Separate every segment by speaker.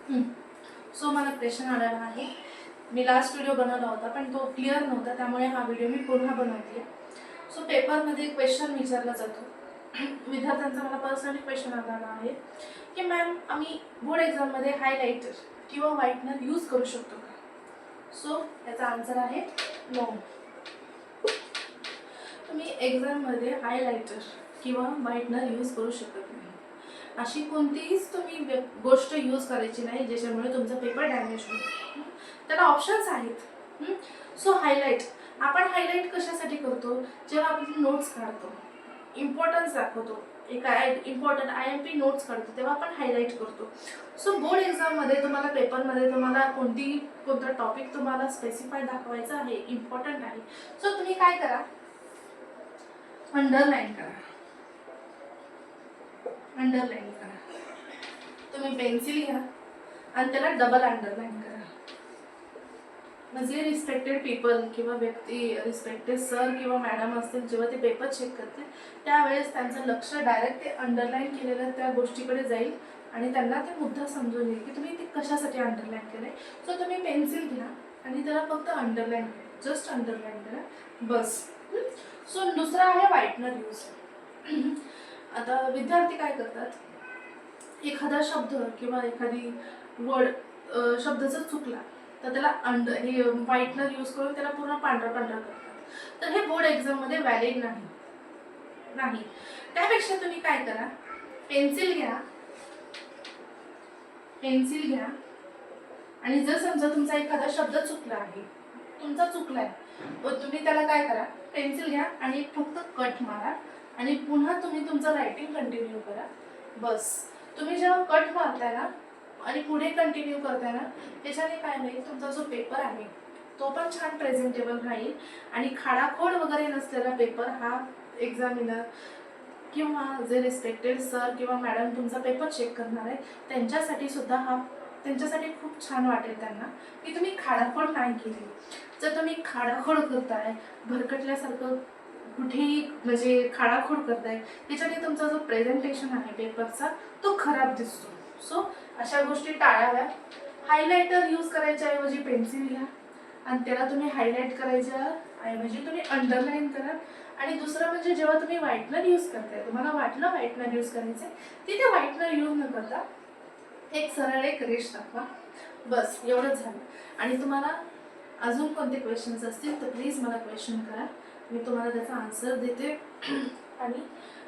Speaker 1: So मला question आलेला आहे. मी लास्ट व्हिडिओ बनवला होता पण तो क्लिअर नव्हता, त्यामुळे हा व्हिडिओ मी पुन्हा बनवते. सो पेपरमध्ये क्वेश्चन विचारला जातो. विद्यार्थ्यांचा मला पर्सनली क्वेश्चन आलेला आहे की मॅम आम्ही बोर्ड एक्झाममध्ये हायलायटर किंवा व्हाईटनर यूज करू शकतो का? सो याचा आन्सर आहे नो. तुम्ही एक्झाममध्ये हायलायटर किंवा व्हाईटनर यूज करू शकत नाही. अशी कोणतीहीच तुम्ही गोष्ट यूज करायची नाही ज्याच्यामुळे तुमचा पेपर डॅमेज होईल. त्याला ऑप्शन्स आहेत. सो हायलाईट आपण हायलाईट कशासाठी करतो? जेव्हा आपण नोट्स काढतो, इम्पॉर्टन्स दाखवतो, एका इम्पॉर्टंट IMP नोट्स काढतो तेव्हा आपण हायलाईट करतो. सो बोर्ड एक्झाममध्ये तुम्हाला पेपरमध्ये तुम्हाला कोणता टॉपिक तुम्हाला स्पेसिफाय दाखवायचा आहे, इम्पॉर्टंट आहे, सो तुम्ही काय करा, अंडरलाईन करा. अंडरलाईन करा. तुम्ही पेन्सिल घ्या आणि त्याला डबल अंडरलाईन करा. म्हणजे रिस्पेक्टेड पीपल किंवा व्यक्ती, रिस्पेक्टेड सर किंवा मॅडम असतील, जेव्हा ते पेपर चेक करते त्यावेळेस त्यांचं लक्ष डायरेक्ट ते अंडरलाईन केलेल्या त्या गोष्टीकडे जाईल आणि त्यांना ते मुद्दा समजून येईल की तुम्ही ते कशासाठी अंडरलाईन केलं आहे. सो तुम्ही पेन्सिल घ्या आणि त्याला फक्त अंडरलाईन करा, जस्ट अंडरलाईन करा, बस. सो दुसरा आहे व्हाईटनर यूज. आता विद्यार्थी काय करतात, एखादा शब्द किंवा एखादी वर्ड शब्द जर चुकला तर त्याला हे व्हाईटनर यूज करून त्याला पूर्ण पांढरा पांढरा करतात. तर हे बोर्ड एक्झाममध्ये व्हॅलिड नाही. त्यापेक्षा तुम्ही काय करा, पेन्सिल घ्या आणि जर समजा तुमचा एखादा शब्द चुकलाय तर तुम्ही त्याला काय करा, पेन्सिल घ्या आणि फक्त कट मारा आणि पुन्हा तुम्ही तुमचं रायटिंग कंटिन्यू करा, बस. तुम्ही जेव्हा कट मारताय ना आणि पुढे कंटिन्यू करताय ना, त्याच्याने काय होईल, तुमचा जो पेपर आहे तो पण छान प्रेझेंटेबल राहील आणि खाडाखोड वगैरे नसलेला पेपर हा एक्झामिनर किंवा जे रिस्पेक्टेड सर किंवा मॅडम तुमचा पेपर चेक करणार आहे त्यांच्यासाठी खूप छान वाटेल त्यांना की तुम्ही खाडाखोड नाही केली. जर तुम्ही खाडाखोड करताय, भरकटल्यासारखं कुठेही म्हणजे खाडाखोड करताय, त्याच्याने तुमचा जो प्रेझेंटेशन आहे पेपरचा तो खराब दिसतो. सो अशा गोष्टी टाळाव्या. हायलायटर यूज करायच्या ऐवजी पेन्सिल घ्या आणि त्याला तुम्ही हायलाईट करायच्या ऐवजी तुम्ही अंडरलाईन करा. आणि दुसरं म्हणजे जेव्हा तुम्ही व्हाईटनर यूज करताय, तुम्हाला वाटलं व्हाईटनर यूज करायचं आहे, तिथे व्हाईटनर यूज न करता एक सरळ एक रेष दाखवा, बस. एवढंच झालं. आणि तुम्हाला अजून कोणते क्वेश्चन्स असतील तर प्लीज मला क्वेश्चन करा, मी तुम्हाला त्याचा आन्सर देते. आणि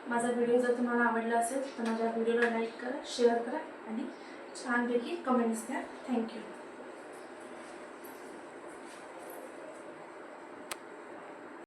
Speaker 1: माझा व्हिडिओ जर तुम्हाला आवडला असेल तर माझ्या व्हिडिओला लाईक करा, शेअर करा आणि छानपैकी कमेंट्स द्या. थँक्यू.